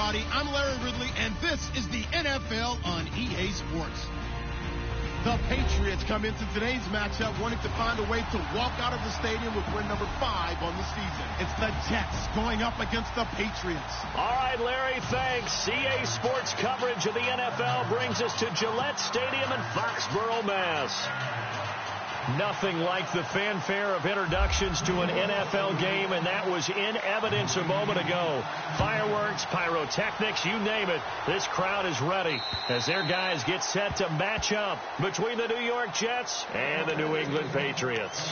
everybody. I'm Larry Ridley, and this is the NFL on EA Sports. The Patriots come into today's matchup wanting to find a way to walk out of the stadium with win number 5 on the season. It's the Jets going up against the Patriots. All right, Larry, thanks. EA Sports coverage of the NFL brings us to Gillette Stadium in Foxborough, Mass. Nothing like the fanfare of introductions to an NFL game, and that was in evidence a moment ago. Fireworks, pyrotechnics, you name it. This crowd is ready as their guys get set to match up between the New York Jets and the New England Patriots.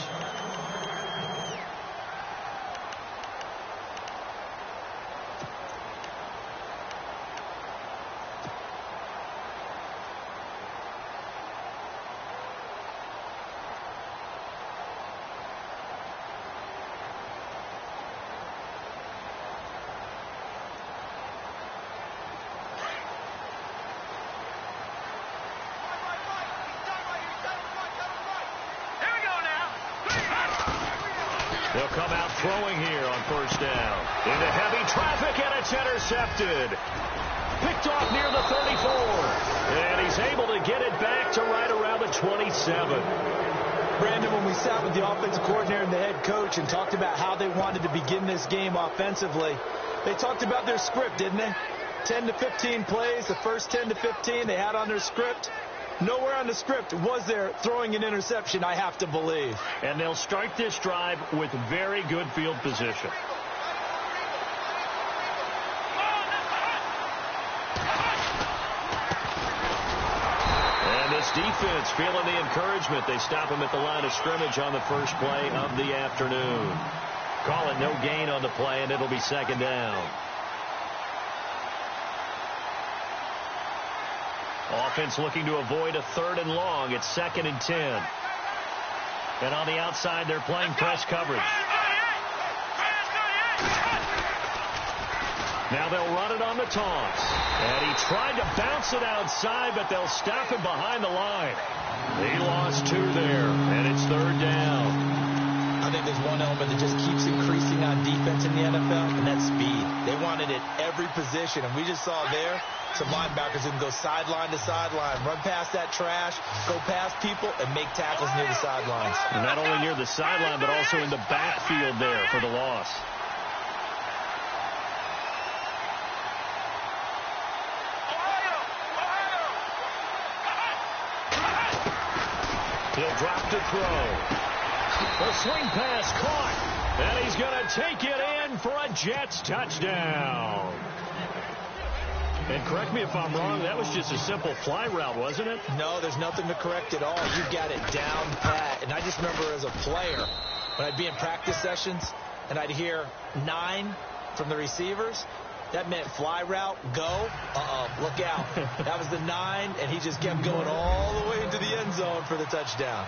They'll come out throwing here on first down. Into heavy traffic, and it's intercepted. Picked off near the 34. And he's able to get it back to right around the 27. Brandon, when we sat with the offensive coordinator and the head coach and talked about how they wanted to begin this game offensively, they talked about their script, didn't they? 10 to 15 plays, the first 10 to 15 they had on their script. Nowhere on the script was there throwing an interception, I have to believe. And they'll start this drive with very good field position. And this defense feeling the encouragement. They stop him at the line of scrimmage on the first play of the afternoon. Call it no gain on the play, and it'll be second down. Offense looking to avoid a 3rd and long. It's 2nd and 10. And on the outside, they're playing press coverage. Now they'll run it on the toss. And he tried to bounce it outside, but they'll stop him behind the line. He lost 2 there, and it's 3rd down. I think there's one element that just keeps increasing on defense in the NFL, and that's speed. They want it at every position, and we just saw there some linebackers who can go sideline to sideline, run past that trash, go past people, and make tackles near the sidelines. And not only near the sideline, but also in the backfield there for the loss. He'll drop to throw. The swing pass caught, and he's going to take it in for a Jets touchdown. And correct me if I'm wrong, that was just a simple fly route, wasn't it? No, there's nothing to correct at all. You got it down pat. And I just remember as a player, when I'd be in practice sessions and I'd hear 9 from the receivers, that meant fly route, go, look out. That was the 9, and he just kept going all the way into the end zone for the touchdown.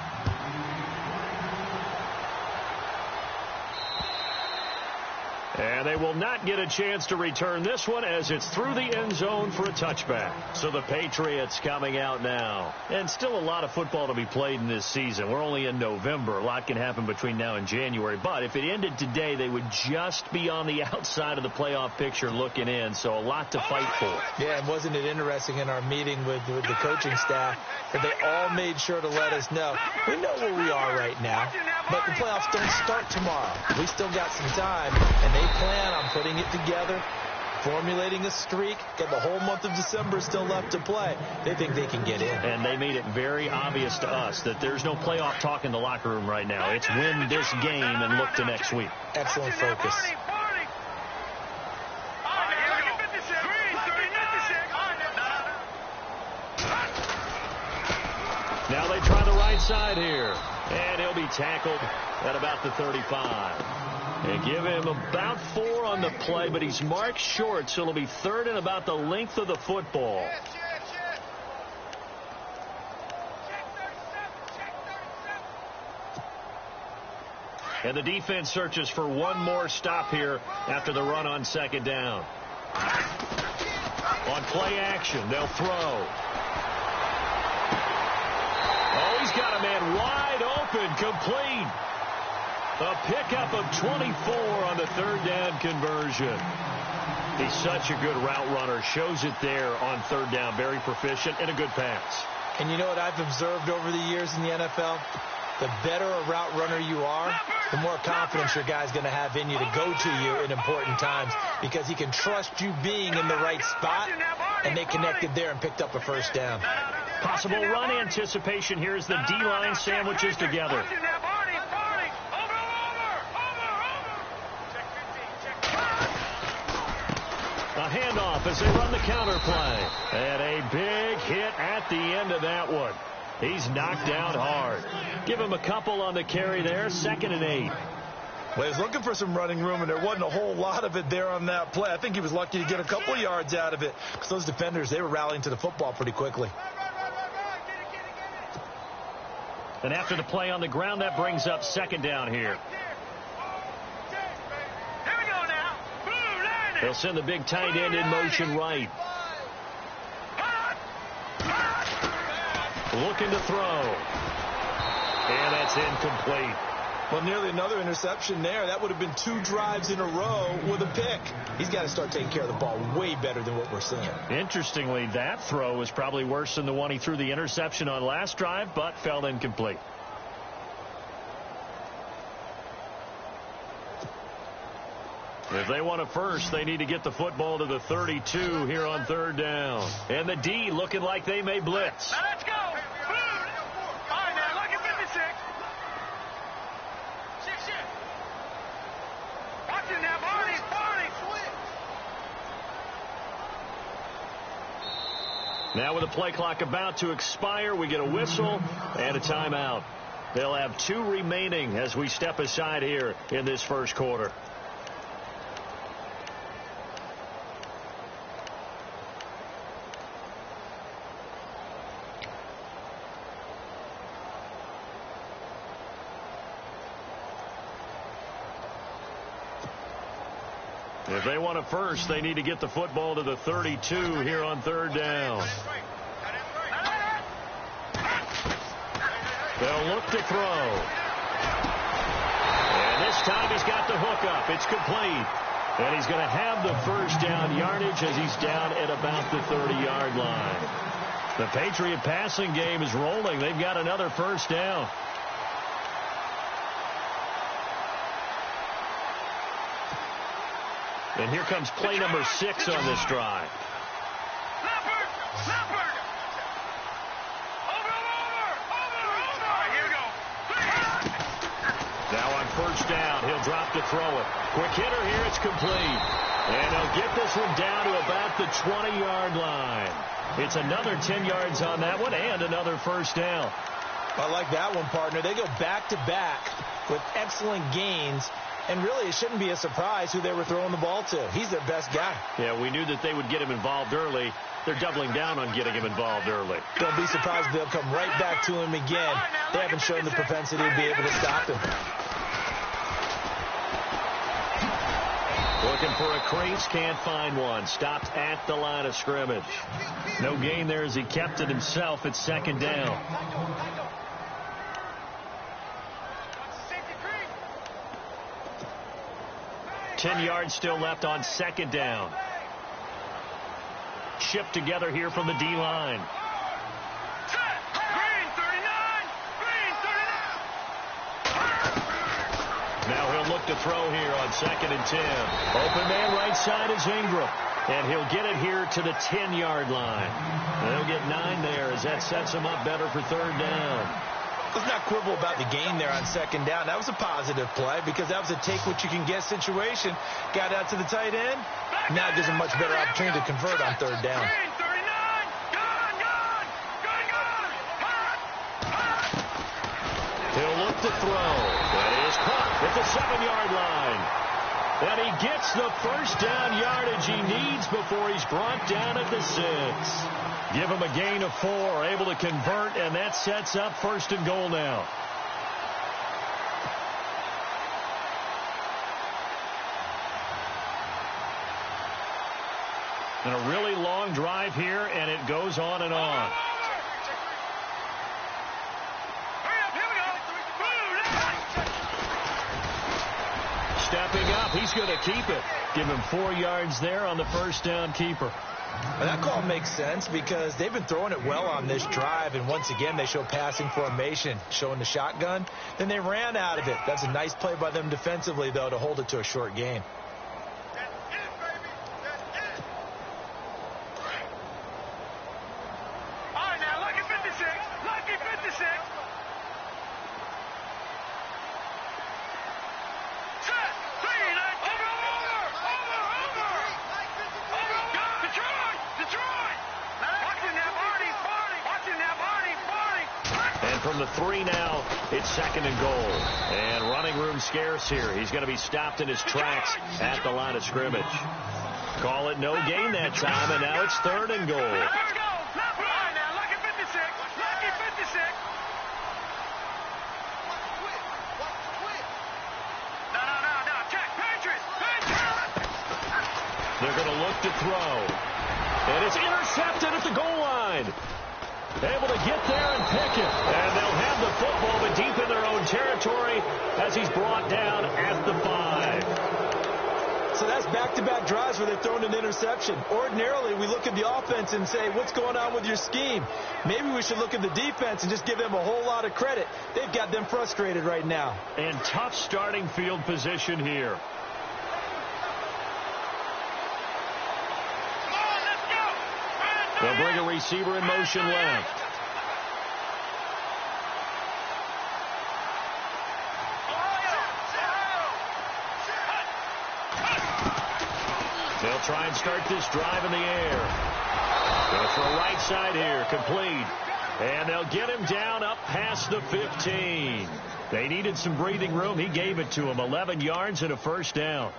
And they will not get a chance to return this one as it's through the end zone for a touchback. So the Patriots coming out now. And still a lot of football to be played in this season. We're only in November. A lot can happen between now and January. But if it ended today, they would just be on the outside of the playoff picture looking in. So a lot to fight for. Yeah, and wasn't it interesting in our meeting with the coaching staff that they all made sure to let us know, we know where we are right now, but the playoffs don't start tomorrow. We still got some time, and they plan on putting it together, formulating a streak, get the whole month of December still left to play. They think they can get in. And they made it very obvious to us that there's no playoff talk in the locker room right now. It's win this game and look to next week. Excellent focus. Now they try the right side here. And he'll be tackled at about the 35. They give him about 4 on the play, but he's marked short, so it'll be 3rd and about the length of the football. And the defense searches for one more stop here after the run on 2nd down. On play action, they'll throw. Oh, he's got a man wide open, complete. A pickup of 24 on the a third down conversion. He's such a good route runner. Shows it there on third down. Very proficient and a good pass. And you know what I've observed over the years in the NFL? The better a route runner you are, the more confidence your guy's going to have in you to go to you in important times, because he can trust you being in the right spot, and they connected there and picked up a first down. Possible run anticipation here as the D-line sandwiches together. A handoff as they run the counter play. And a big hit at the end of that one. He's knocked down hard. Give him a couple on the carry there. 2nd and 8. Well, he was looking for some running room, and there wasn't a whole lot of it there on that play. I think he was lucky to get a couple yards out of it, because those defenders, they were rallying to the football pretty quickly. And after the play on the ground, that brings up 2nd down here. They'll send the big tight end in motion right. Looking to throw. And that's incomplete. Well, nearly another interception there. That would have been 2 drives in a row with a pick. He's got to start taking care of the ball way better than what we're seeing. Interestingly, that throw was probably worse than the one he threw the interception on last drive, but fell incomplete. If they want a first, they need to get the football to the 32 here on third down. And the D looking like they may blitz. Now let's go. All right, now look at 56. 6. Watch it now, Barney. Now with the play clock about to expire, we get a whistle and a timeout. They'll have 2 remaining as we step aside here in this first quarter. If they want a first, they need to get the football to the 32 here on third down. They'll look to throw. And this time he's got the hook up. It's complete. And he's going to have the first down yardage as he's down at about the 30-yard line. The Patriot passing game is rolling. They've got another first down. And here comes play number 6 on this drive. Leopard. Over. All right, here we go. Now on first down, he'll drop to throw it. Quick hitter here, it's complete. And he'll get this one down to about the 20-yard line. It's another 10 yards on that one and another first down. I like that one, partner. They go back-to-back with excellent gains. And really, it shouldn't be a surprise who they were throwing the ball to. He's their best guy. Yeah, we knew that they would get him involved early. They're doubling down on getting him involved early. Don't be surprised if they'll come right back to him again. They haven't shown the propensity to be able to stop him. Looking for a crease, can't find one. Stopped at the line of scrimmage. No gain there as he kept it himself at 2nd down. 10 yards still left on 2nd down. Shipped together here from the D-line. Now he'll look to throw here on 2nd and 10. Open man right side is Ingram. And he'll get it here to the 10-yard line. They'll get 9 there as that sets him up better for third down. Let's not quibble about the gain there on 2nd down. That was a positive play because that was a take-what-you-can-get situation. Got out to the tight end. Now it gives him much better opportunity to convert on third down. He'll look to throw. That is caught at the 7-yard line. And he gets the first down yardage he needs before he's brought down at the 6. Give him a gain of 4, able to convert, and that sets up 1st and goal now. And a really long drive here, and it goes on and on. stepping up. He's going to keep it. Give him 4 yards there on the first down keeper. Well, that call makes sense because they've been throwing it well on this drive, and once again they show passing formation, showing the shotgun. Then they ran out of it. That's a nice play by them defensively, though, to hold it to a short gain. From the 3 now, it's 2nd and goal. And running room scarce here. He's going to be stopped in his tracks at the line of scrimmage. Call it no gain that time, and now it's 3rd and goal. They're going to look to throw. And it's intercepted at the goal line. Able to get there and pick it. And they'll have the football, but deep in their own territory as he's brought down at the 5. So that's back-to-back drives where they've thrown an interception. Ordinarily, we look at the offense and say, what's going on with your scheme? Maybe we should look at the defense and just give them a whole lot of credit. They've got them frustrated right now. And tough starting field position here. They'll bring a receiver in motion left. They'll try and start this drive in the air. Going to throw right side here, complete. And they'll get him down up past the 15. They needed some breathing room. He gave it to him. 11 yards and a first down.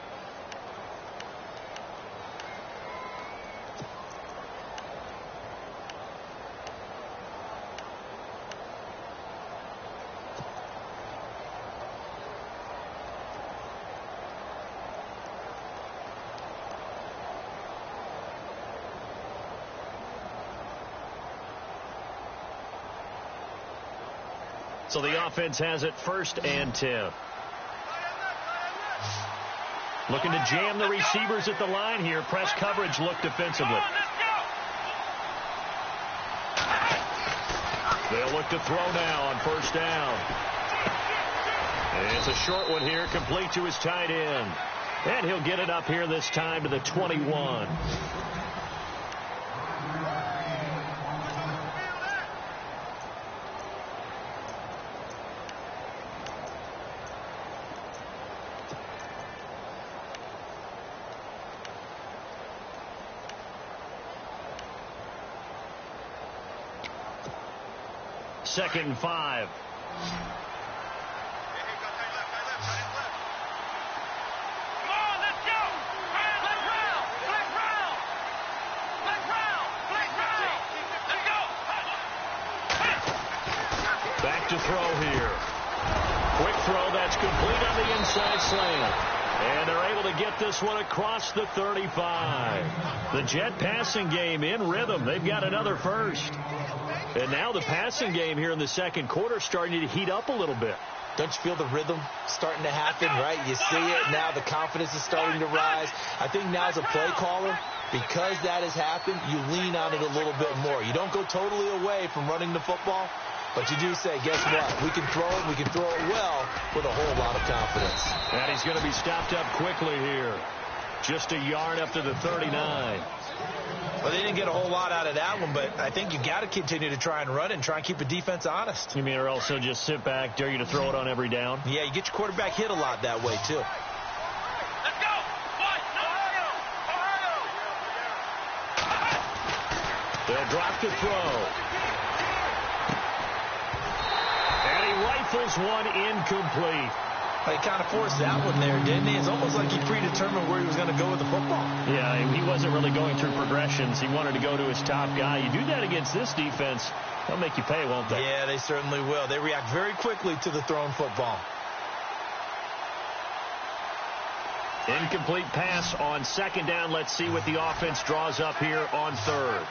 So the offense has it 1st and 10. Looking to jam the receivers at the line here. Press coverage look defensively. They'll look to throw now on 1st down. And it's a short one here, complete to his tight end. And he'll get it up here this time to the 21. Second and 5. Back to throw here. Quick throw that's complete on the inside slant. And they're able to get this one across the 35. The Jet passing game in rhythm. They've got another first. And now the passing game here in the second quarter starting to heat up a little bit. Don't you feel the rhythm starting to happen, right? You see it now. The confidence is starting to rise. I think now as a play caller, because that has happened, you lean on it a little bit more. You don't go totally away from running the football, but you do say, guess what? We can throw it. We can throw it well with a whole lot of confidence. And he's going to be stopped up quickly here. Just a yard up to the 39. Well, they didn't get a whole lot out of that one, but I think you got to continue to try and run it and try and keep the defense honest. You mean, or also just sit back, dare you to throw it on every down? Yeah, you get your quarterback hit a lot that way, too. Let's go! Ohio! They'll drop the throw. And he rifles one incomplete. He kind of forced that one there, didn't he? It's almost like he predetermined where he was going to go with the football. Yeah, he wasn't really going through progressions. He wanted to go to his top guy. You do that against this defense, they'll make you pay, won't they? Yeah, they certainly will. They react very quickly to the thrown football. Incomplete pass on second down. Let's see what the offense draws up here on third.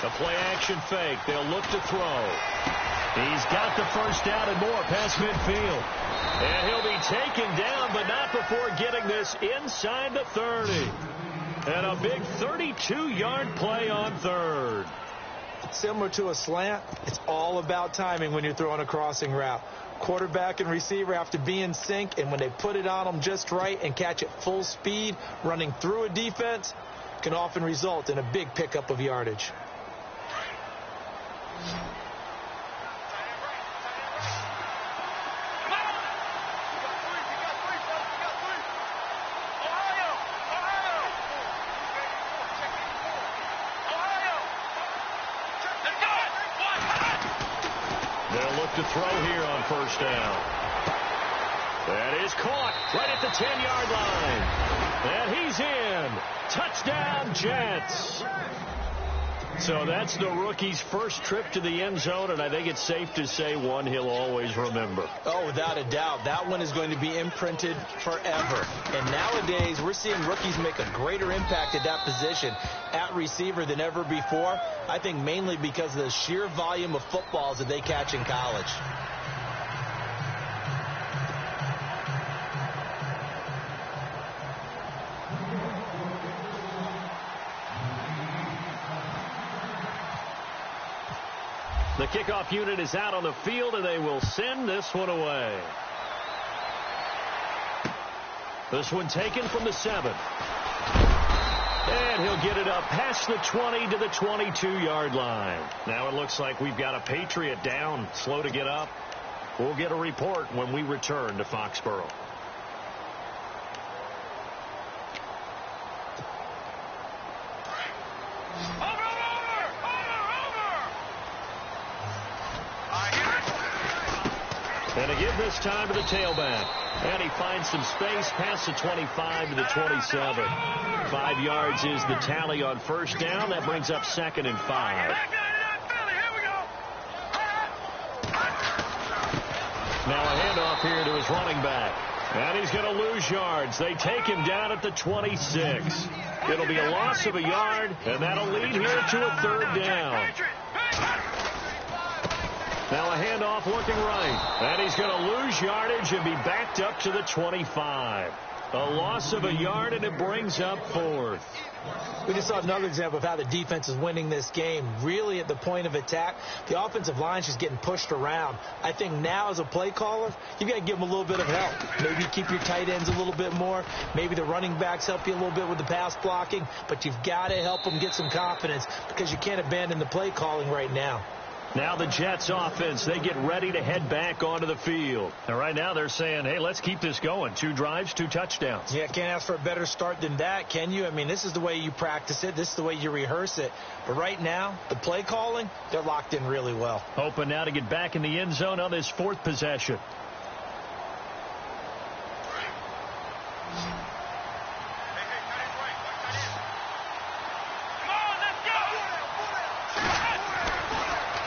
A play action fake. They'll look to throw. He's got the first down and more past midfield. And he'll be taken down, but not before getting this inside the 30. And a big 32-yard play on third. Similar to a slant, it's all about timing when you're throwing a crossing route. Quarterback and receiver have to be in sync, and when they put it on them just right and catch it full speed, running through a defense, can often result in a big pickup of yardage. They'll look to throw here on first down. That is caught right at the 10-yard line. And he's in. Touchdown, Jets. So that's the rookie's first trip to the end zone, and I think it's safe to say one he'll always remember. Oh, without a doubt. That one is going to be imprinted forever. And nowadays, we're seeing rookies make a greater impact at that position at receiver than ever before. I think mainly because of the sheer volume of footballs that they catch in college. The kickoff unit is out on the field, and they will send this one away. This one taken from the 7. And he'll get it up past the 20 to the 22-yard line. Now it looks like we've got a Patriot down, slow to get up. We'll get a report when we return to Foxborough. And again this time to the tailback. And he finds some space past the 25 to the 27. 5 yards is the tally on first down. That brings up 2nd and 5. Now a handoff here to his running back. And he's going to lose yards. They take him down at the 26. It'll be a loss of a yard, and that'll lead here to a 3rd down. Now a handoff looking right. And he's going to lose yardage and be backed up to the 25. A loss of a yard, and it brings up 4th. We just saw another example of how the defense is winning this game. Really at the point of attack, the offensive line's just getting pushed around. I think now as a play caller, you've got to give them a little bit of help. Maybe keep your tight ends a little bit more. Maybe the running backs help you a little bit with the pass blocking. But you've got to help them get some confidence because you can't abandon the play calling right now. Now the Jets offense, they get ready to head back onto the field. And right now they're saying, hey, let's keep this going. 2 drives, 2 touchdowns. Yeah, can't ask for a better start than that, can you? I mean, this is the way you practice it. This is the way you rehearse it. But right now, the play calling, they're locked in really well. Hoping now to get back in the end zone on this 4th possession.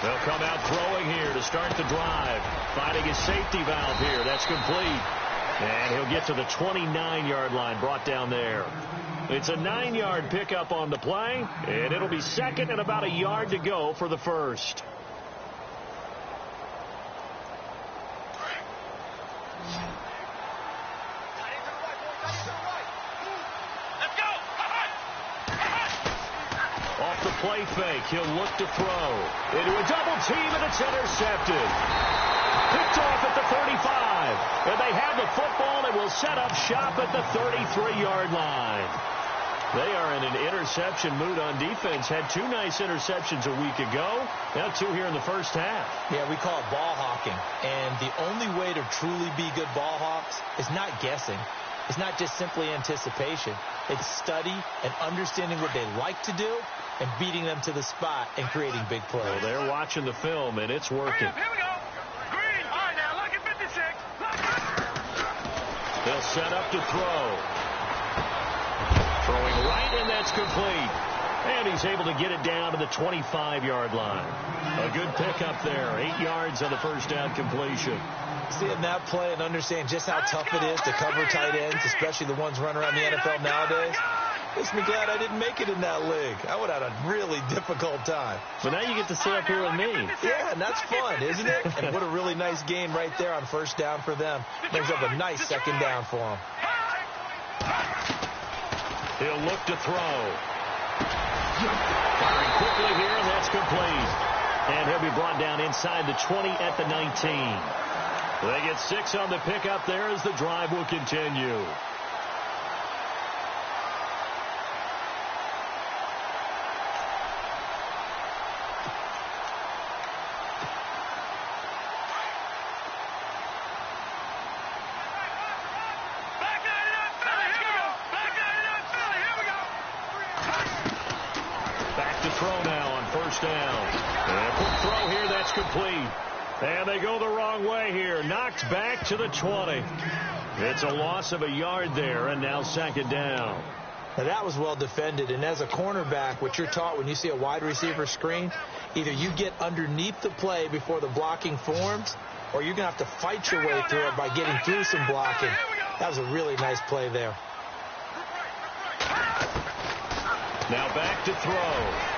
They'll come out throwing here to start the drive. Finding his safety valve here. That's complete. And he'll get to the 29-yard line, brought down there. It's a 9-yard pickup on the play, and it'll be 2nd and about a yard to go for the 1st. Off the play fake, he'll look to throw. Into a double team, and it's intercepted. Picked off at the 35. And they have the football and will set up shop at the 33-yard line. They are in an interception mood on defense. Had 2 nice interceptions a week ago. Now 2 here in the first half. Yeah, we call it ball hawking. And the only way to truly be good ball hawks is not guessing. It's not just simply anticipation. It's study and understanding what they like to do and beating them to the spot and creating big plays. Well, they're watching the film, and it's working. Here we go. Green. All right, now look at 56. They'll set up to throw. Throwing right, and that's complete. And he's able to get it down to the 25-yard line. A good pickup there. 8 yards on the first down completion. Seeing that play and understand just how tough it is to cover tight ends, especially the ones running around the NFL nowadays, Makes me glad I didn't make it in that league. I would have had a really difficult time. So now you get to sit up here with me. Yeah, and that's fun, isn't it? And what a really nice gain right there on first down for them. Brings up a nice second down for them. He'll look to throw. Firing quickly here, and that's complete. And he'll be brought down inside the 20 at the 19. They get 6 on the pickup there as the drive will continue. Throw now on first down. And a quick throw here, that's complete. And they go the wrong way here. Knocked back to the 20. It's a loss of a yard there, and now second down. Now that was well defended, and as a cornerback, what you're taught when you see a wide receiver screen, either you get underneath the play before the blocking forms, or you're going to have to fight your way through it by getting through some blocking. That was a really nice play there. Now back to throw.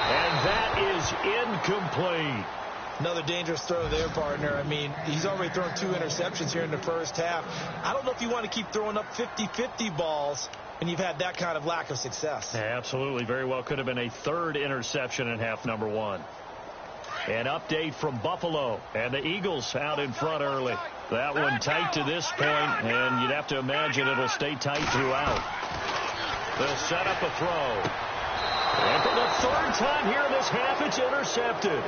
And that is incomplete. Another dangerous throw there, partner. I mean, he's already thrown 2 interceptions here in the first half. I don't know if you want to keep throwing up 50-50 balls when you've had that kind of lack of success. Yeah, absolutely. Very well could have been a 3rd interception in half number 1. An update from Buffalo, and the Eagles out in front early. That one tight to this point, and you'd have to imagine it'll stay tight throughout. They'll set up a throw. And for the 3rd time here in this half, it's intercepted.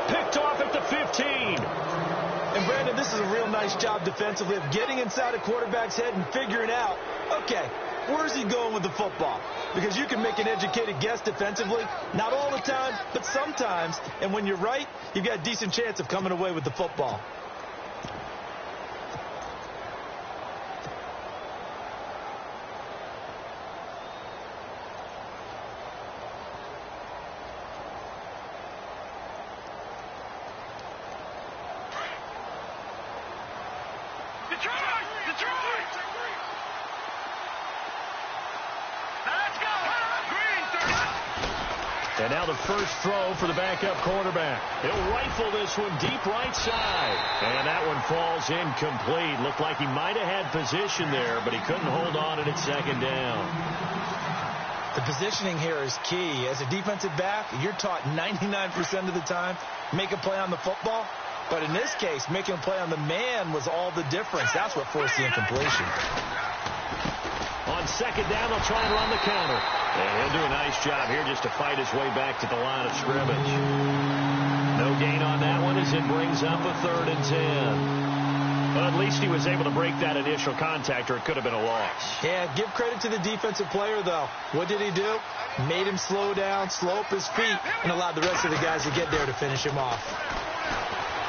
Picked off at the 15. And, Brandon, this is a real nice job defensively of getting inside a quarterback's head and figuring out, okay, where's he going with the football? Because you can make an educated guess defensively. Not all the time, but sometimes. And when you're right, you've got a decent chance of coming away with the football. And now the first throw for the backup quarterback. He'll rifle this one deep right side. And that one falls incomplete. Looked like he might have had position there, but he couldn't hold on and it's second down. The positioning here is key. As a defensive back, you're taught 99% of the time, make a play on the football. But in this case, making a play on the man was all the difference. That's what forced the incompletion. On second down, they'll try and run the counter. And he'll do a nice job here just to fight his way back to the line of scrimmage. No gain on that one as it brings up a 3rd and 10. But at least he was able to break that initial contact, or it could have been a loss. Yeah, give credit to the defensive player, though. What did he do? Made him slow down, slow up his feet, and allowed the rest of the guys to get there to finish him off.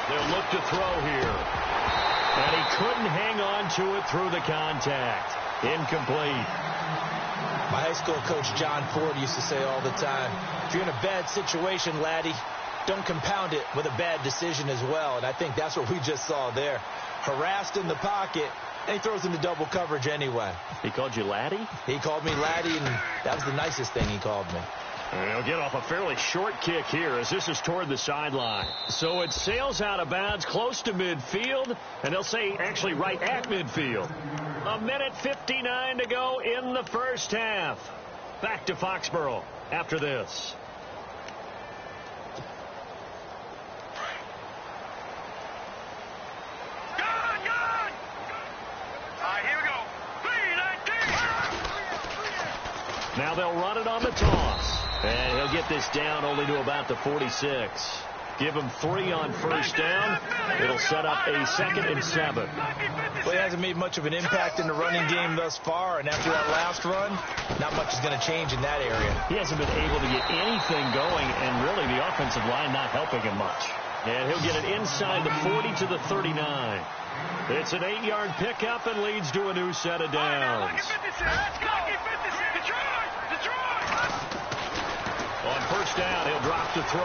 They'll look to throw here. And he couldn't hang on to it through the contact. Incomplete. My high school coach, John Ford, used to say all the time, if you're in a bad situation, laddie, don't compound it with a bad decision as well. And I think that's what we just saw there. Harassed in the pocket, and he throws into double coverage anyway. He called you laddie? He called me laddie, and that was the nicest thing he called me. And he'll get off a fairly short kick here as this is toward the sideline. So it sails out of bounds close to midfield, and they'll say actually right at midfield. 1:59 to go in the first half. Back to Foxborough after this. Now they'll run it on the toss. And he'll get this down only to about the 46. Give him 3 on first down. It'll set up a 2nd and 7. Well, he hasn't made much of an impact in the running game thus far, and after that last run, not much is going to change in that area. He hasn't been able to get anything going, and really the offensive line not helping him much. And he'll get it inside the 40 to the 39. It's an 8-yard pickup and leads to a new set of downs. On first down, he'll drop to throw.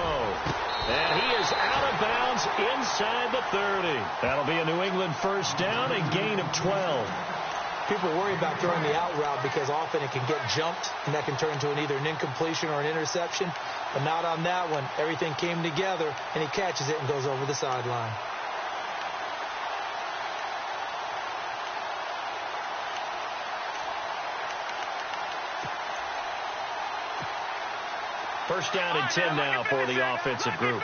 And he is out of bounds inside the 30. That'll be a New England first down, a gain of 12. People worry about throwing the out route because often it can get jumped, and that can turn into either an incompletion or an interception. But not on that one. Everything came together, and he catches it and goes over the sideline. First down and 10 now for the offensive group.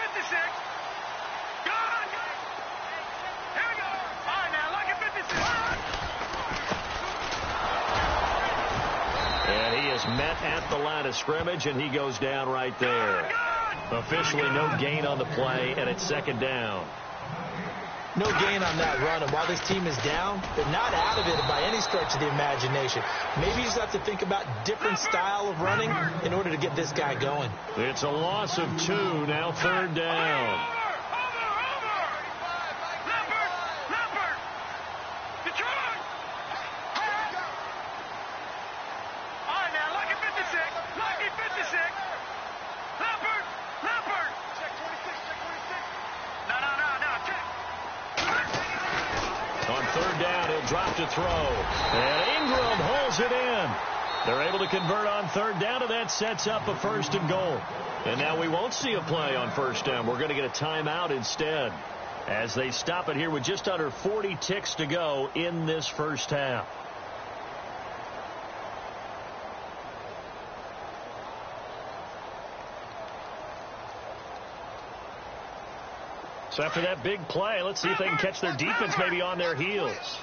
And he is met at the line of scrimmage, and he goes down right there. Officially no gain on the play, and it's second down. No gain on that run, and while this team is down, they're not out of it by any stretch of the imagination. Maybe you just have to think about different style of running in order to get this guy going. It's a loss of 2, now third down. Drop to throw, and Ingram holds it in. They're able to convert on third down, and that sets up a 1st and goal. And now we won't see a play on first down. We're going to get a timeout instead as they stop it here with just under 40 ticks to go in this first half. So after that big play, let's see if they can catch their defense maybe on their heels.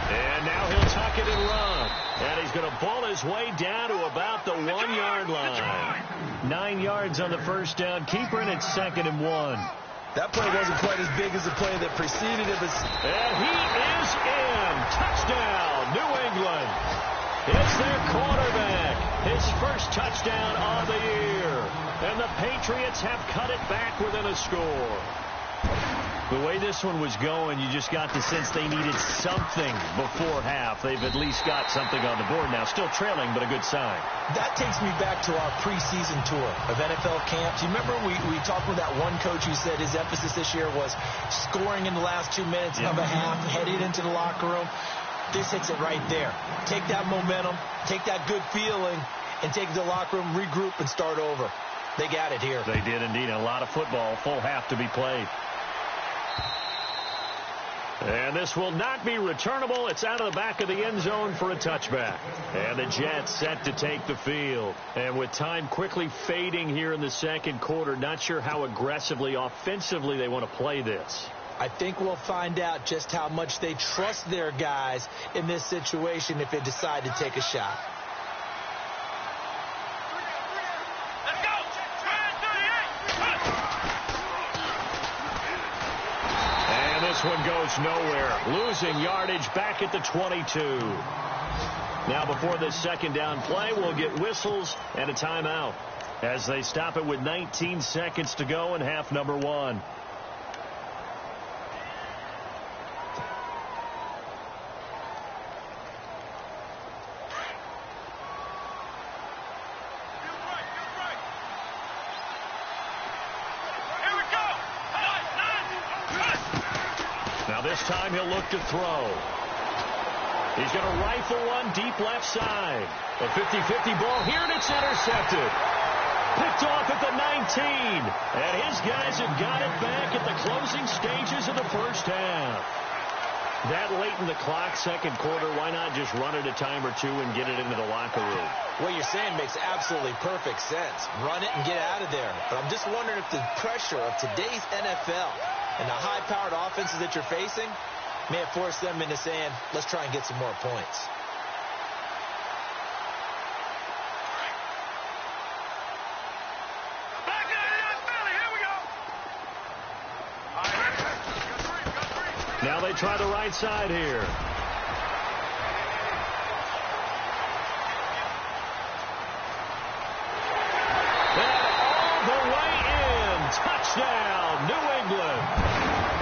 And now he'll tuck it and run. And he's going to ball his way down to about the 1-yard line. 9 yards on the first down. Keeper, and it's 2nd and 1. That play wasn't quite as big as the play that preceded it. And he is in. Touchdown, New England. It's their quarterback. His first touchdown of the year. And the Patriots have cut it back within a score. The way this one was going, you just got the sense they needed something before half. They've at least got something on the board now. Still trailing, but a good sign. That takes me back to our preseason tour of NFL camps. You remember we talked with that one coach who said his emphasis this year was scoring in the last 2 minutes of a half, heading into the locker room. This hits it right there. Take that momentum, take that good feeling, and take the locker room, regroup, and start over. They got it here. They did indeed. A lot of football, full half to be played. And this will not be returnable. It's out of the back of the end zone for a touchback. And the Jets set to take the field. And with time quickly fading here in the second quarter, not sure how aggressively, offensively they want to play this. I think we'll find out just how much they trust their guys in this situation if they decide to take a shot. This one goes nowhere. Losing yardage back at the 22. Now before this second down play, we'll get whistles and a timeout as they stop it with 19 seconds to go in half number 1. This time he'll look to throw. He's going to rifle one deep left side. A 50-50 ball here, and it's intercepted. Picked off at the 19. And his guys have got it back at the closing stages of the first half. That late in the clock, second quarter, why not just run it a time or two and get it into the locker room? What you're saying makes absolutely perfect sense. Run it and get out of there. But I'm just wondering if the pressure of today's NFL and the high-powered offenses that you're facing may have forced them into saying, let's try and get some more points. Now they try the right side here. And all the way in. Touchdown, New England.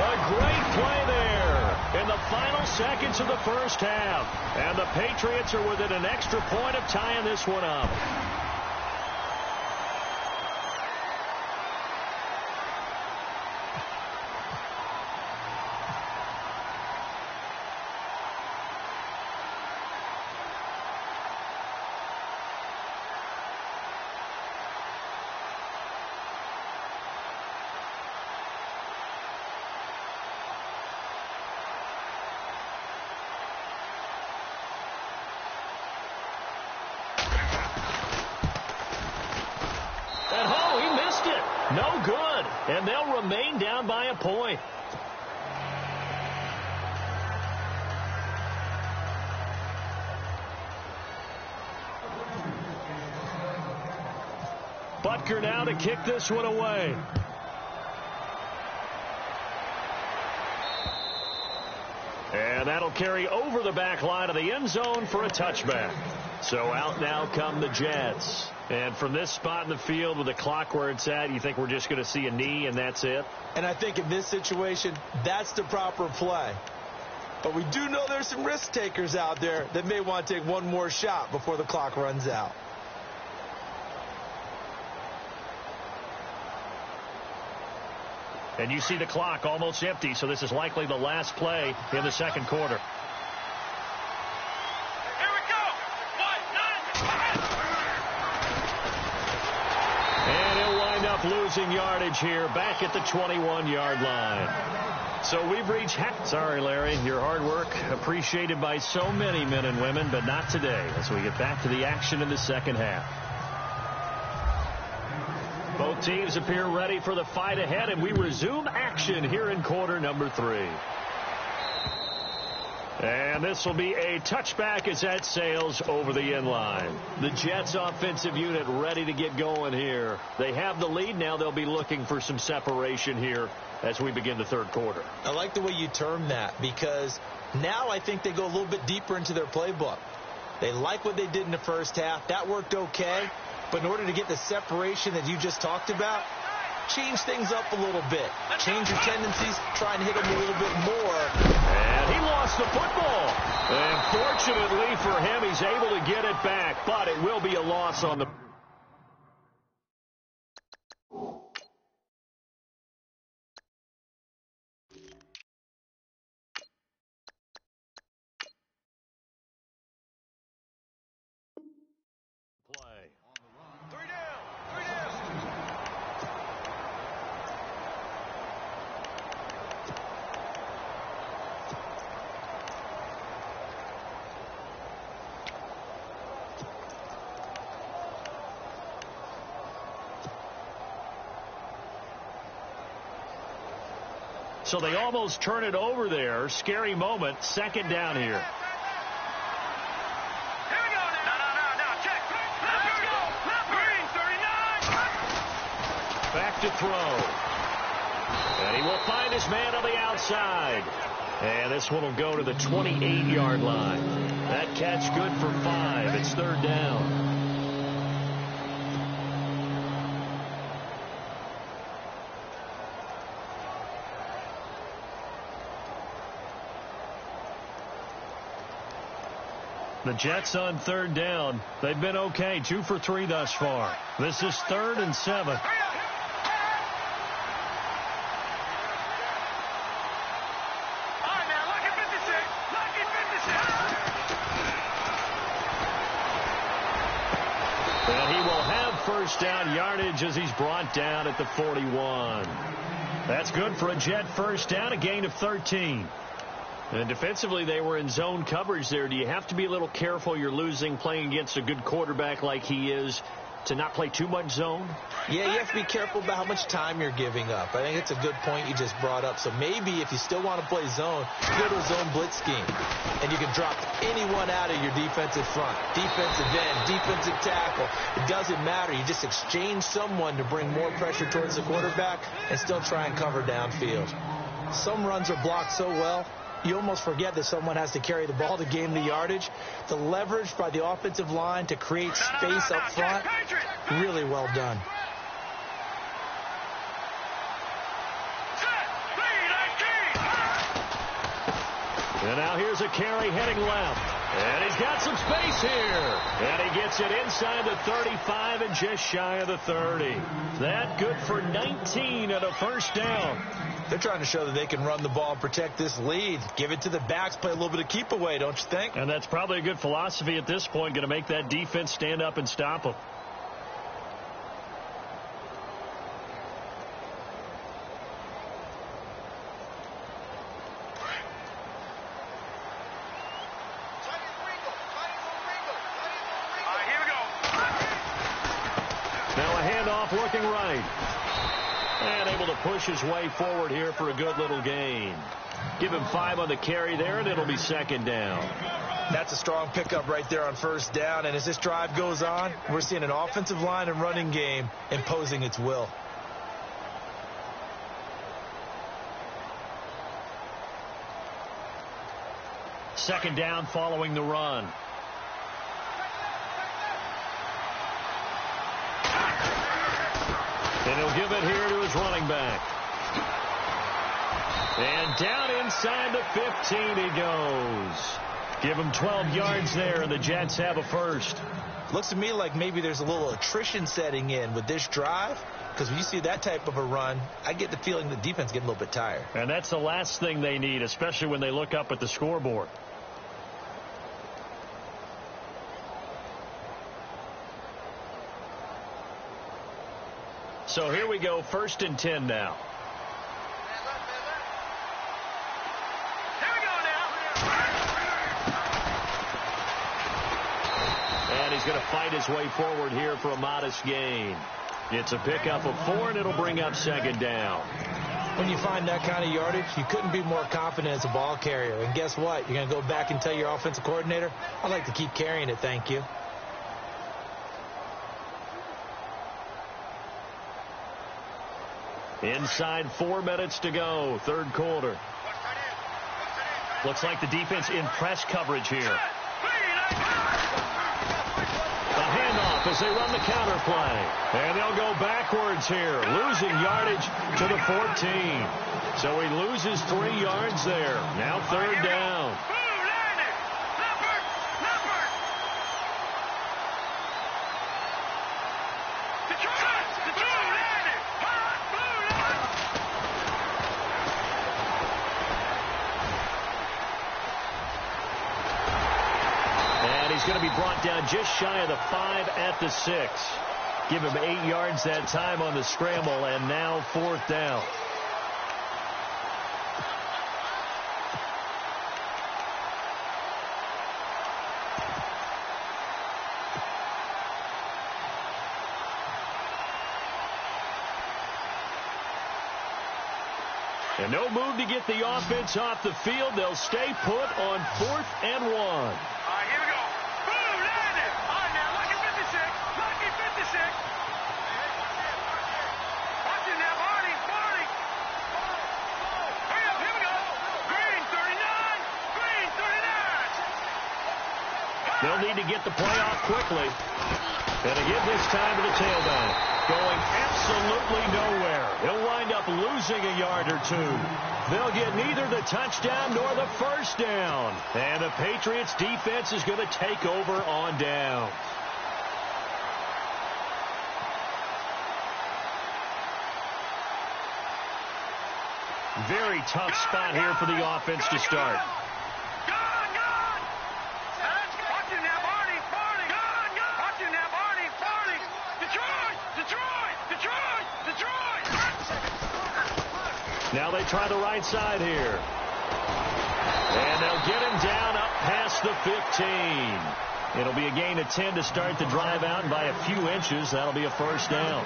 A great play there in the final seconds of the first half. And the Patriots are within an extra point of tying this one up. No good, and they'll remain down by a point. Butker now to kick this one away. And that'll carry over the back line of the end zone for a touchback. So out now come the Jets. And from this spot in the field with the clock where it's at, you think we're just going to see a knee and that's it? And I think in this situation, that's the proper play. But we do know there's some risk takers out there that may want to take one more shot before the clock runs out. And you see the clock almost empty, so this is likely the last play in the second quarter. Here we go. 1, 9, And he'll wind up losing yardage here back at the 21-yard line. So we've reached half. Sorry, Larry, your hard work appreciated by so many men and women, but not today as we get back to the action in the second half. Both teams appear ready for the fight ahead, and we resume action here in quarter number 3. And this will be a touchback as that sails over the end line. The Jets offensive unit ready to get going here. They have the lead. Now they'll be looking for some separation here as we begin the third quarter. I like the way you term that because now I think they go a little bit deeper into their playbook. They like what they did in the first half. That worked okay. But in order to get the separation that you just talked about, change things up a little bit. Change your tendencies, try and hit them a little bit more. And he lost the football. And fortunately for him, he's able to get it back. But it will be a loss on the play. 3 down. 3 down. So they almost turn it over there. Scary moment. Second down here. Here we go now. No. Check. Let's go. Green, 39. Back to throw. And he will find his man on the outside. And this one will go to the 28-yard line. That catch good for 5. It's third down. The Jets on third down. They've been okay. 2 for 3 thus far. This is 3rd and 7. All right, man. Lucky 56. Lucky 56. And he will have first down yardage as he's brought down at the 41. That's good for a Jet first down, a gain of 13. And defensively, they were in zone coverage there. Do you have to be a little careful? You're losing playing against a good quarterback like he is to not play too much zone? Yeah, you have to be careful about how much time you're giving up. I think it's a good point you just brought up. So maybe if you still want to play zone, go to a zone blitz scheme. And you can drop anyone out of your defensive front. Defensive end, defensive tackle. It doesn't matter. You just exchange someone to bring more pressure towards the quarterback and still try and cover downfield. Some runs are blocked so well, you almost forget that someone has to carry the ball to gain the yardage. The leverage by the offensive line to create space up front, really well done. And now here's a carry heading left. And he's got some space here. And he gets it inside the 35 and just shy of the 30. That good for 19 and a first down. They're trying to show that they can run the ball and protect this lead. Give it to the backs, play a little bit of keep away, don't you think? And that's probably a good philosophy at this point, going to make that defense stand up and stop them. All right, here we go. Now a handoff looking right. And able to push his way forward here for a good little gain. Give him 5 on the carry there, and it'll be second down. That's a strong pickup right there on first down. And as this drive goes on, we're seeing an offensive line and running game imposing its will. Second down following the run. And he'll give it here to his running back. And down inside the 15 he goes. Give him 12 yards there, and the Jets have a first. Looks to me like maybe there's a little attrition setting in with this drive, because when you see that type of a run, I get the feeling the defense getting a little bit tired. And that's the last thing they need, especially when they look up at the scoreboard. So here we go, 1st and 10 now. Here we go now. And he's going to fight his way forward here for a modest gain. It's a pickup of 4, and it'll bring up second down. When you find that kind of yardage, you couldn't be more confident as a ball carrier. And guess what? You're going to go back and tell your offensive coordinator, I'd like to keep carrying it, thank you. Inside 4 minutes to go, third quarter. Looks like the defense in press coverage here. The handoff as they run the counter play. And they'll go backwards here, losing yardage to the 14. So he loses 3 yards there. Now third down. He's going to be brought down just shy of the 5 at the 6. Give him 8 yards that time on the scramble, and now 4th down. And no move to get the offense off the field. They'll stay put on 4th and 1. All right, here we go. They'll need to get the play off quickly. And again this time to the tailback. Going absolutely nowhere. He'll wind up losing a yard or 2. They'll get neither the touchdown nor the first down. And the Patriots defense is going to take over on down. Very tough spot here for the offense to start. Now they try the right side here. And they'll get him down up past the 15. It'll be a gain of 10 to start the drive out, and by a few inches, that'll be a first down.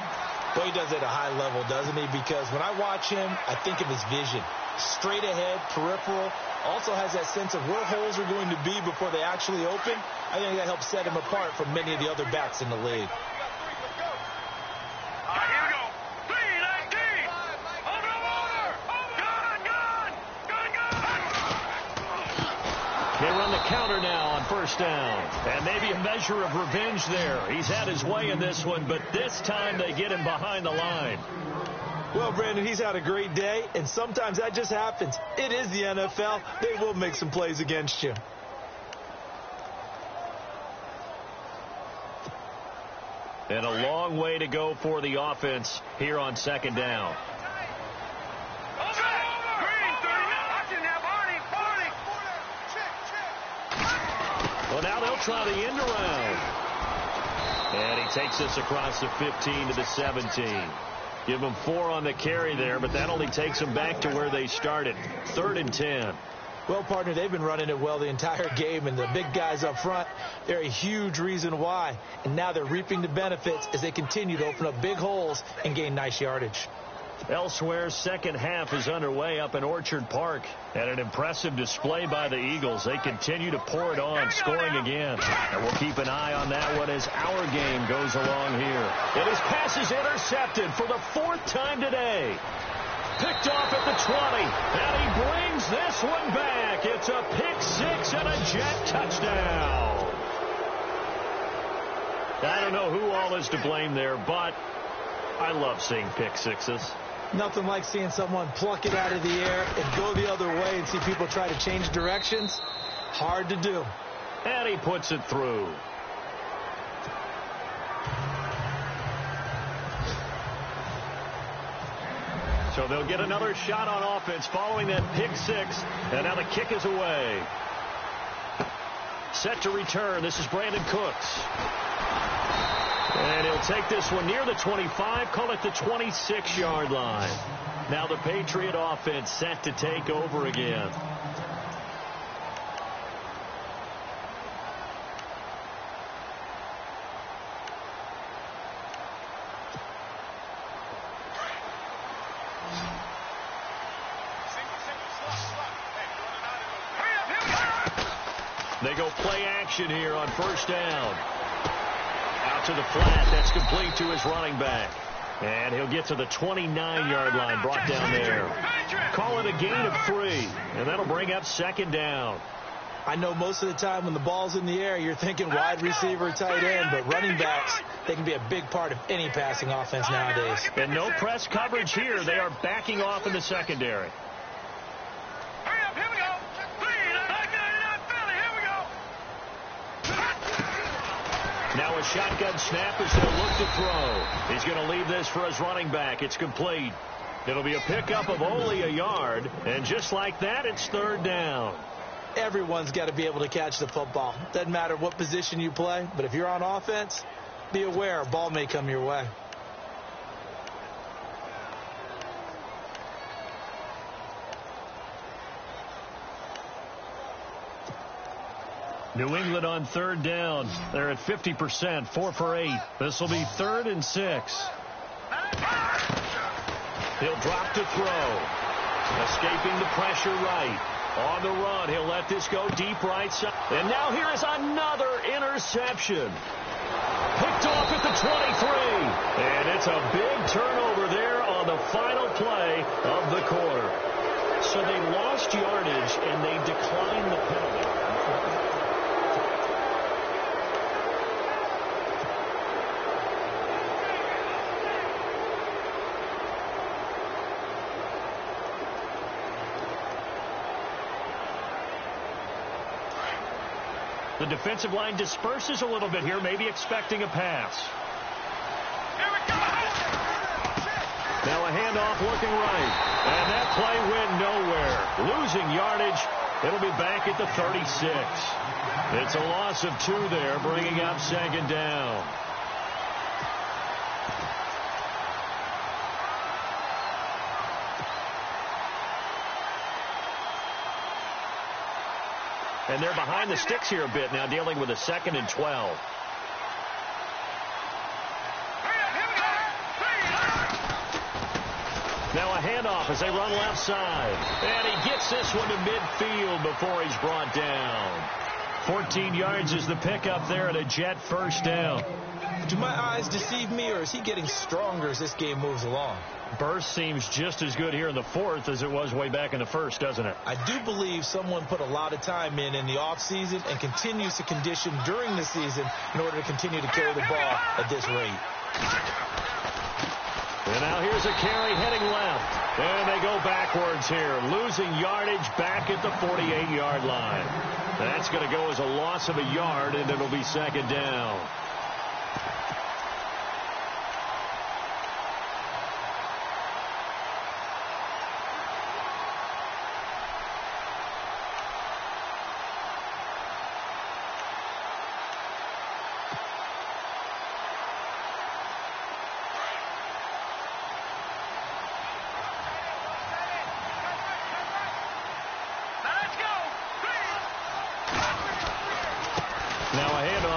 Well, he does it at a high level, doesn't he? Because when I watch him, I think of his vision. Straight ahead, peripheral. Also has that sense of where holes are going to be before they actually open. I think that helps set him apart from many of the other backs in the league. They run the counter now on first down. And maybe a measure of revenge there. He's had his way in this one, but this time they get him behind the line. Well, Brandon, he's had a great day, and sometimes that just happens. It is the NFL. They will make some plays against you. And a long way to go for the offense here on second down. Well, now they'll try the end around. And he takes us across the 15 to the 17. Give them 4 on the carry there, but that only takes them back to where they started. 3rd and 10. Well, partner, they've been running it well the entire game, and the big guys up front, they're a huge reason why. And now they're reaping the benefits as they continue to open up big holes and gain nice yardage. Elsewhere, second half is underway up in Orchard Park. And an impressive display by the Eagles. They continue to pour it on, scoring again. And we'll keep an eye on that one as our game goes along here. And his pass is intercepted for the fourth time today. Picked off at the 20. And he brings this one back. It's a pick six and a Jet touchdown. I don't know who all is to blame there, but I love seeing pick sixes. Nothing like seeing someone pluck it out of the air and go the other way and see people try to change directions. Hard to do. And he puts it through. So they'll get another shot on offense following that pick six. And now the kick is away. Set to return. This is Brandon Cooks. And he'll take this one near the 25, call it the 26-yard line. Now the Patriot offense set to take over again. They go play action here on first down. Out to the flat. That's complete to his running back. And he'll get to the 29-yard line, brought down there. Call it a gain of 3. And that'll bring up second down. I know most of the time when the ball's in the air, you're thinking wide receiver, tight end, but running backs, they can be a big part of any passing offense nowadays. And no press coverage here. They are backing off in the secondary. Now a shotgun snap as he'll look to throw. He's going to leave this for his running back. It's complete. It'll be a pickup of only a yard. And just like that, it's third down. Everyone's got to be able to catch the football. Doesn't matter what position you play, but if you're on offense, be aware a ball may come your way. New England on third down. They're at 50%, 4 for 8. This will be 3rd and 6. He'll drop to throw. Escaping the pressure right. On the run, he'll let this go deep right side. And now here is another interception. Picked off at the 23. And it's a big turnover there on the final play of the quarter. So they lost yardage and they declined the penalty. The defensive line disperses a little bit here, maybe expecting a pass. Now a handoff looking right. And that play went nowhere. Losing yardage. It'll be back at the 36. It's a loss of 2 there, bringing up second down. And they're behind the sticks here a bit now, dealing with a 2nd and 12. Now a handoff as they run left side. And he gets this one to midfield before he's brought down. 14 yards is the pickup there at a Jet first down. Do my eyes deceive me, or is he getting stronger as this game moves along? Burst seems just as good here in the 4th as it was way back in the 1st, doesn't it? I do believe someone put a lot of time in the offseason and continues to condition during the season in order to continue to carry the ball at this rate. And now here's a carry heading left. And they go backwards here, losing yardage back at the 48-yard line. That's going to go as a loss of a yard, and it'll be second down.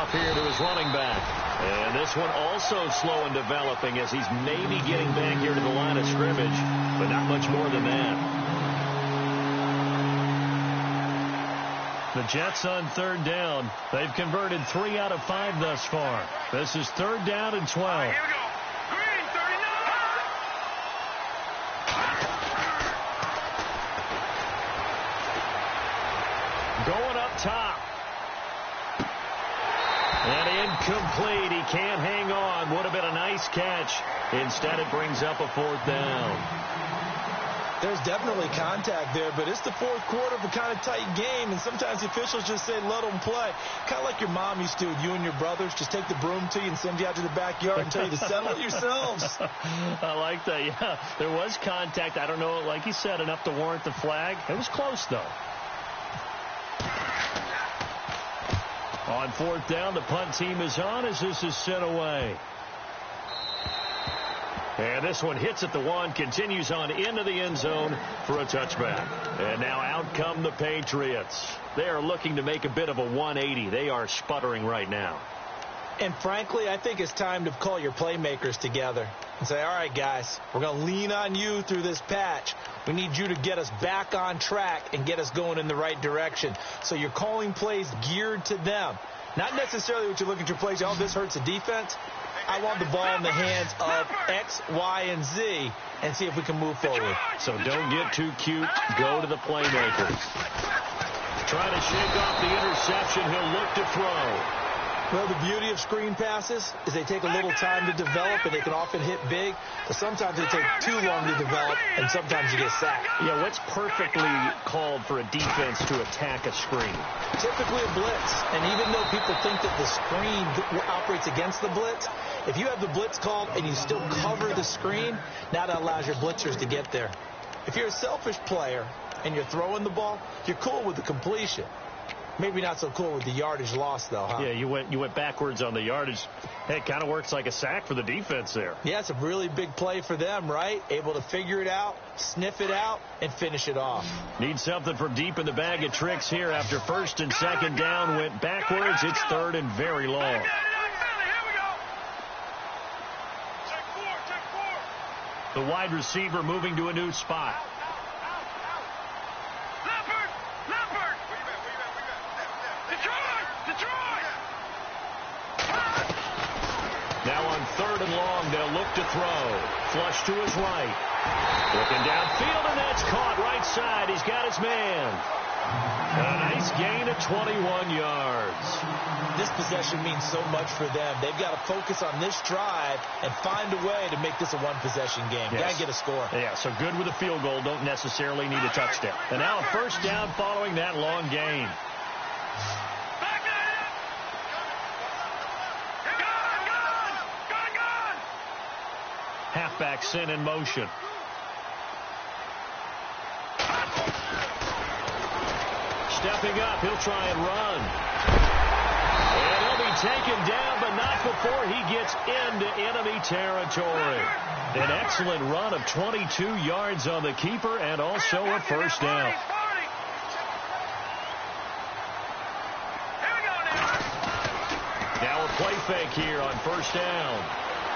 Here to his running back. And this one also slow in developing as he's maybe getting back here to the line of scrimmage. not much more than that. The Jets on third down. They've converted 3 out of 5 thus far. This is third down and 12. Here we go. Green, 39. Going up top. And incomplete. He can't hang on. Would have been a nice catch. Instead, it brings up a fourth down. There's definitely contact there, but it's the fourth quarter of a kind of tight game, and sometimes the officials just say, let them play. Kind of like your mom used to with you and your brothers. Just take the broom to you and send you out to the backyard and tell you to settle it yourselves. I like that, yeah. There was contact. I don't know, like you said, enough to warrant the flag. It was close, though. On fourth down, the punt team is on as this is sent away. And this one hits at the 1, continues on into the end zone for a touchback. And now out come the Patriots. They are looking to make a bit of a 180. They are sputtering right now. And frankly, I think it's time to call your playmakers together and say, all right, guys, we're going to lean on you through this patch. We need you to get us back on track and get us going in the right direction. So you're calling plays geared to them. Not necessarily what you're looking at your plays. Oh, this hurts the defense. I want the ball in the hands of X, Y, and Z and see if we can move forward. So don't get too cute. Go to the playmakers. Trying to shake off the interception. He'll look to throw. Well, the beauty of screen passes is they take a little time to develop, and they can often hit big. But sometimes they take too long to develop, and sometimes you get sacked. Yeah, what's perfectly called for a defense to attack a screen? Typically a blitz. And even though people think that the screen operates against the blitz, if you have the blitz called and you still cover the screen, now that allows your blitzers to get there. If you're a selfish player and you're throwing the ball, you're cool with the completion. Maybe not so cool with the yardage loss, though, huh? Yeah, you went backwards on the yardage. Hey, it kind of works like a sack for the defense there. Yeah, it's a really big play for them, right? Able to figure it out, sniff it out, and finish it off. Need something from deep in the bag of tricks here. After first and second down went backwards, it's third and very long. The wide receiver moving to a new spot. Now on third and long, they'll look to throw. Flush to his right. Looking downfield, and that's caught right side. He's got his man. A nice gain of 21 yards. This possession means so much for them. They've got to focus on this drive and find a way to make this a one-possession game. Yes. Got to get a score. Yeah, so good with a field goal. Don't necessarily need a touchdown. And now a first down following that long gain. Halfback sent in motion. Stepping up, he'll try and run. And he'll be taken down, but not before he gets into enemy territory. An excellent run of 22 yards on the keeper and also a first down. Now a play fake here on first down.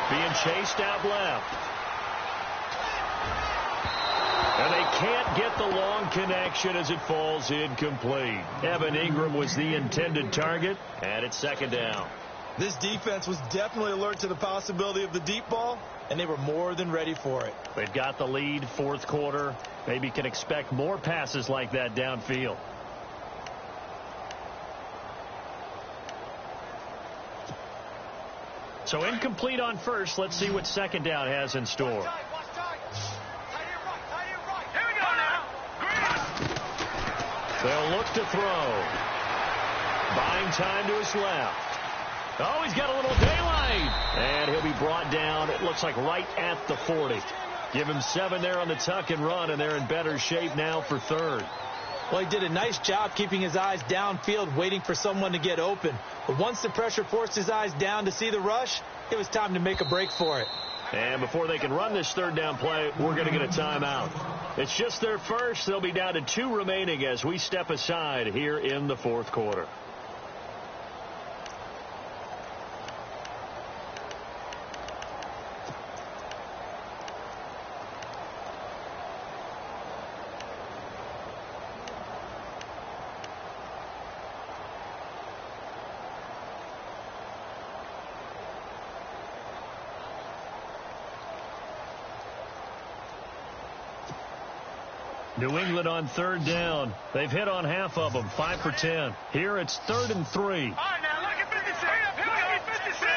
Being chased out left. And they can't get the long connection as it falls incomplete. Evan Ingram was the intended target, and it's second down. This defense was definitely alert to the possibility of the deep ball, and they were more than ready for it. They've got the lead, fourth quarter. Maybe can expect more passes like that downfield. So incomplete on first. Let's see what second down has in store. They'll look to throw. Buying time to his left. Oh, he's got a little daylight. And he'll be brought down, it looks like right at the 40. Give him 7 there on the tuck and run, and they're in better shape now for third. Well, he did a nice job keeping his eyes downfield, waiting for someone to get open. But once the pressure forced his eyes down to see the rush, it was time to make a break for it. And before they can run this third down play, we're going to get a timeout. It's just their first. They'll be down to 2 remaining as we step aside here in the fourth quarter. New England on third down. They've hit on half of them, 5 for 10. Here it's 3rd and 3. All right, now look at 56. Look at 56.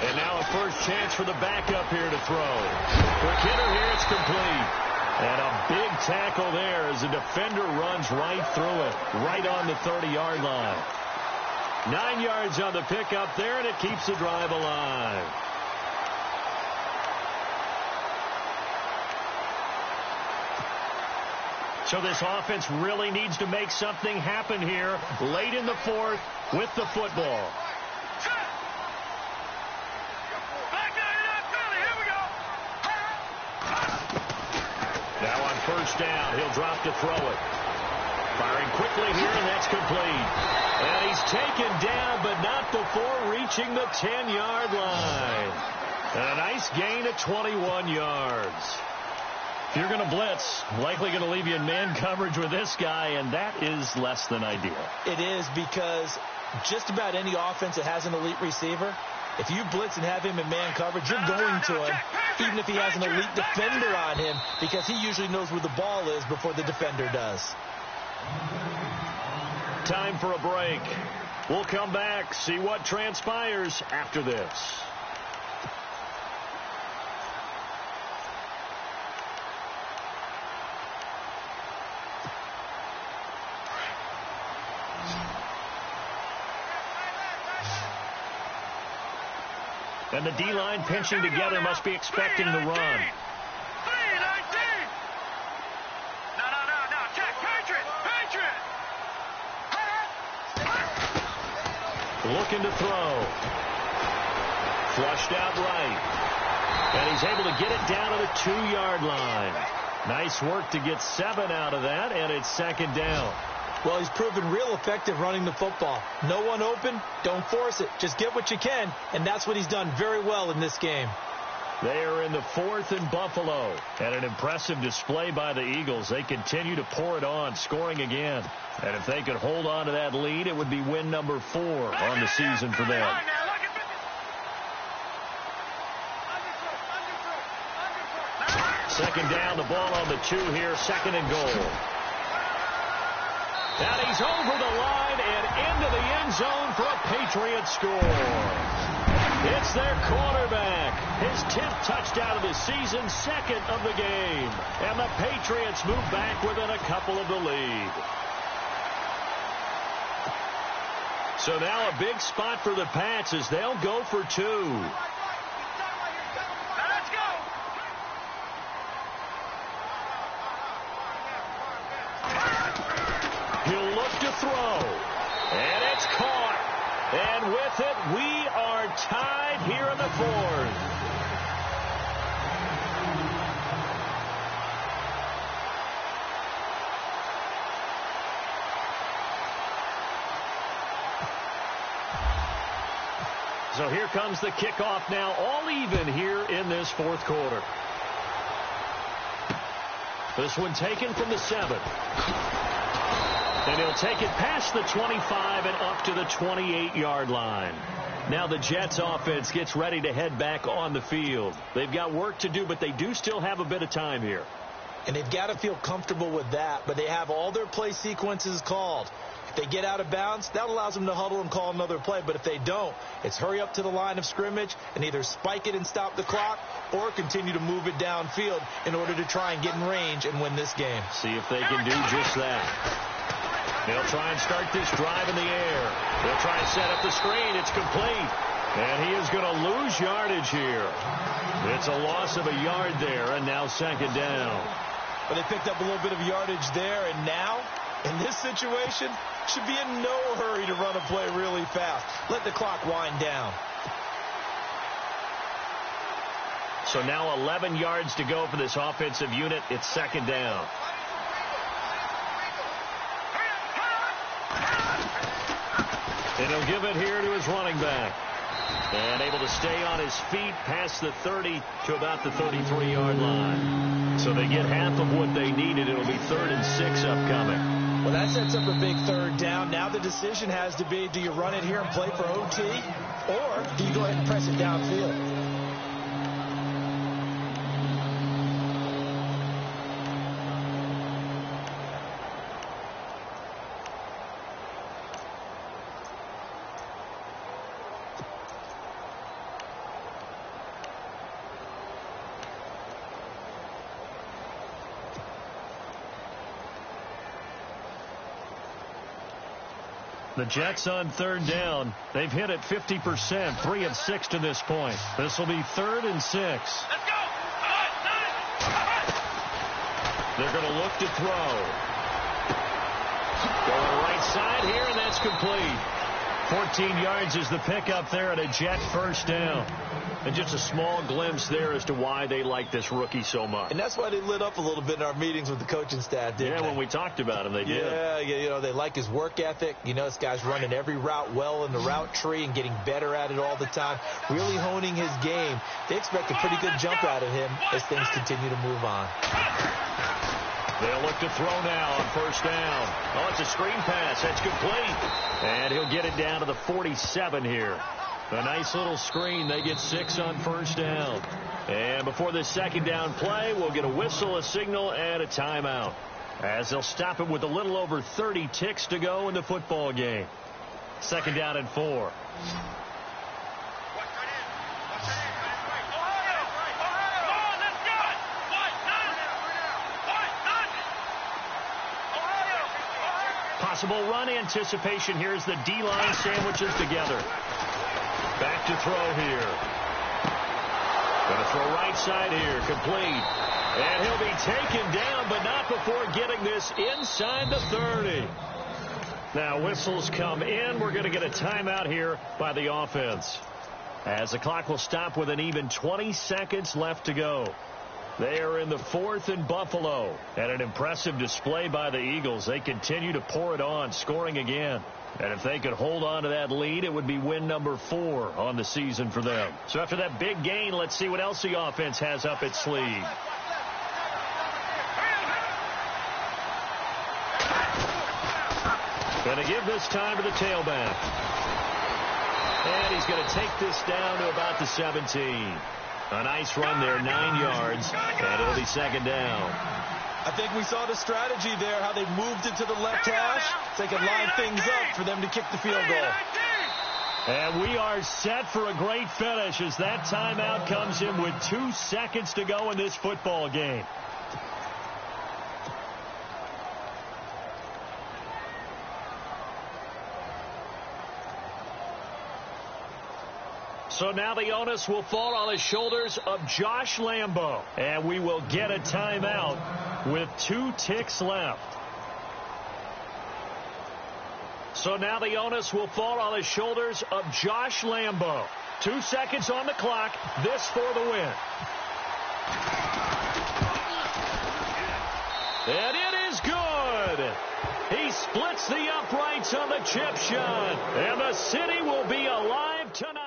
And now a first chance for the backup here to throw. Quick hitter here, it's complete. And a big tackle there as the defender runs right through it, right on the 30-yard line. 9 yards on the pickup there, and it keeps the drive alive. So this offense really needs to make something happen here late in the 4th with the football. Now on first down, he'll drop to throw it. Firing quickly here, and that's complete. And he's taken down, but not before reaching the 10-yard line. And a nice gain of 21 yards. If you're going to blitz, likely going to leave you in man coverage with this guy, and that is less than ideal. It is, because just about any offense that has an elite receiver, if you blitz and have him in man coverage, you're going to him, even if he has an elite defender on him, because he usually knows where the ball is before the defender does. Time for a break. We'll come back, see what transpires after this. And the D-line pinching together must be expecting the run. Looking to throw. Flushed out right. And he's able to get it down to the 2-yard line. Nice work to get 7 out of that, and it's 2nd down. Well, he's proven real effective running the football. No one open, don't force it. Just get what you can, and that's what he's done very well in this game. They are in the 4th in Buffalo. And an impressive display by the Eagles. They continue to pour it on, scoring again. And if they could hold on to that lead, it would be win number 4 on the season for them. Second down, the ball on the 2 here, 2nd and goal. And he's over the line and into the end zone for a Patriot score. It's their quarterback. His 10th touchdown of the season, 2nd of the game. And the Patriots move back within a couple of the lead. So now a big spot for the Pats as they'll go for 2. Let's go. He'll look to throw. And it's caught. And with it, we are tied here in the 4th. So here comes the kickoff now, all even here in this 4th quarter. This one taken from the 7. And he'll take it past the 25 and up to the 28-yard line. Now the Jets offense gets ready to head back on the field. They've got work to do, but they do still have a bit of time here. And they've got to feel comfortable with that, but they have all their play sequences called. If they get out of bounds, that allows them to huddle and call another play. But if they don't, it's hurry up to the line of scrimmage and either spike it and stop the clock or continue to move it downfield in order to try and get in range and win this game. See if they can do just that. They'll try and start this drive in the air. They'll try and set up the screen. It's complete. And he is going to lose yardage here. It's a loss of a yard there, and now 2nd down. But they picked up a little bit of yardage there, and now, in this situation, should be in no hurry to run a play really fast. Let the clock wind down. So now 11 yards to go for this offensive unit. It's 2nd down. And he'll give it here to his running back. And able to stay on his feet past the 30 to about the 33-yard line. So they get half of what they needed. It'll be 3rd and 6 upcoming. Well, that sets up a big third down. Now the decision has to be, do you run it here and play for OT, or do you go ahead and press it downfield? The Jets on third down. They've hit it 50%, 3 of 6 to this point. This will be 3rd and 6. Let's go. They're going to look to throw. Going right side here, and that's complete. 14 yards is the pickup there at a Jet first down. And just a small glimpse there as to why they like this rookie so much. And that's why they lit up a little bit in our meetings with the coaching staff, didn't they? When we talked about him, they did. Yeah, you know, they like his work ethic. You know, this guy's running every route well in the route tree and getting better at it all the time, really honing his game. They expect a pretty good jump out of him as things continue to move on. They'll look to throw now on first down. Oh, it's a screen pass. That's complete. And he'll get it down to the 47 here. A nice little screen. They get 6 on first down. And before this second down play, we'll get a whistle, a signal, and a timeout, as they'll stop it with a little over 30 ticks to go in the football game. Second down and 4. Possible run anticipation. Here's the D-line sandwiches together. Back to throw here. Going to throw right side here. Complete. And he'll be taken down, but not before getting this inside the 30. Now whistles come in. We're going to get a timeout here by the offense, as the clock will stop with an even 20 seconds left to go. They are in the 4th and Buffalo. And an impressive display by the Eagles. They continue to pour it on, scoring again. And if they could hold on to that lead, it would be win number 4 on the season for them. So after that big gain, let's see what else the offense has up its sleeve. Going to give this time to the tailback. And he's going to take this down to about the 17. A nice run there, 9 yards, and it'll be second down. I think we saw the strategy there, how they moved it to the left hash. They can line things up for them to kick the field goal. And we are set for a great finish as that timeout comes in with 2 seconds to go in this football game. So now the onus will fall on the shoulders of Josh Lambo. And we will get a timeout with 2 ticks left. So now the onus will fall on the shoulders of Josh Lambo. 2 seconds on the clock. This for the win. And it is good. He splits the uprights on the chip shot. And the city will be alive tonight.